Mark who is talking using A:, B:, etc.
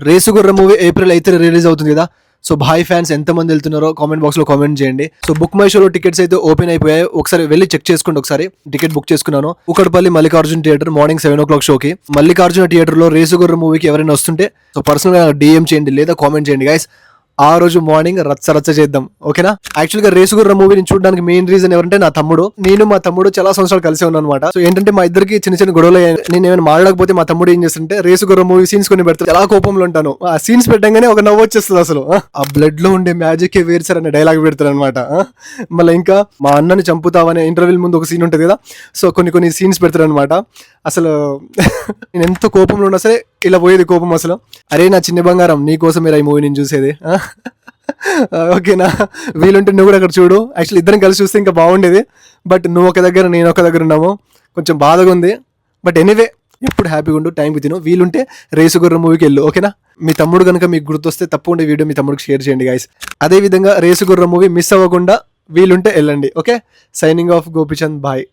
A: రేసుగుర్ర movie April 8 release అవుతుంది కదా. So భాయ్ fans ఎంతమంది వెళ్తున్నారో కామెంట్ బాక్స్ లో కామెంట్ చేయండి. సో బుక్ మై షోలో టికెట్స్ అయితే ఓపెన్ అయిపోయాయి, ఒకసారి వెళ్ళి చెక్ చేసుకోండి. ఒకసారి టికెట్ బుక్ చేసుకున్నాను Kukatpally Mallikarjuna theatre morning 7 o'clock షోకి. మల్లికార్జున థియేటర్ లో రేసుగుర్ర మూవీకి ఎవరైనా వస్తుంటే సో పర్సనల్ గా DM చేయండి లేదా కామెంట్ చేయండి గైస్. ఆ రోజు మార్నింగ్ రచ్చ చేద్దాం, ఓకేనా. యాక్చువల్ గా రేసుగుర్ర మూవీని చూడడానికి మెయిన్ రీజన్ ఎవరంటే నా తమ్ముడు. నేను మా తమ్ముడు చాలా సంవత్సరాలు కలిసి ఉన్నాను అనమాట. సో ఏంటంటే మా ఇద్దరికి చిన్న గొడవలు అయ్యాయి. నేను ఏమైనా మాట్లాడకపోతే మా తమ్ముడు ఏం చేస్తుంటే రేసుగుర్ర మూవీ సీన్స్ కొన్ని పెడతాను. చాలా కోపంలో ఉంటాను. ఆ సీన్స్ పెట్టగానే ఒక నవ్వు వచ్చేస్తుంది. అసలు ఆ బ్లడ్ లో ఉండే మ్యాజిక్ వేరు సార్ అనే డైలాగ్ పెడతారు అనమాట. మళ్ళీ ఇంకా మా అన్నని చంపుతావనే ఇంటర్వ్యూ ముందు ఒక సీన్ ఉంటుంది కదా. సో కొన్ని సీన్స్ పెడతారు అనమాట. అసలు నేను ఎంత కోపంలో ఉన్నా సరే ఇలా పోయేది కోపం అసలు. అరే నా చిన్న బంగారం, నీ కోసం మీరు ఈ మూవీ నేను చూసేది, ఓకేనా. వీలుంటే నువ్వు కూడా అక్కడ చూడు. యాక్చువల్లీ ఇద్దరం కలిసి చూస్తే ఇంకా బాగుండేది. బట్ నువ్వు ఒక దగ్గర నేను ఒక దగ్గర ఉన్నాము, కొంచెం బాధగా ఉంది. బట్ ఎనీవే ఎప్పుడు హ్యాపీగా ఉండు, టైంకి తిను. వీలుంటే రేసుగుర్ర మూవీకి వెళ్ళు, ఓకేనా. మీ తమ్ముడు కనుక మీకు గుర్తొస్తే తప్పకుండా వీడియో మీ తమ్ముడికి షేర్ చేయండి గైస్. అదే విధంగా రేసుగుర్ర మూవీ మిస్ అవ్వకుండా వీలుంటే వెళ్ళండి, okay. Signing off Gopichand, bye.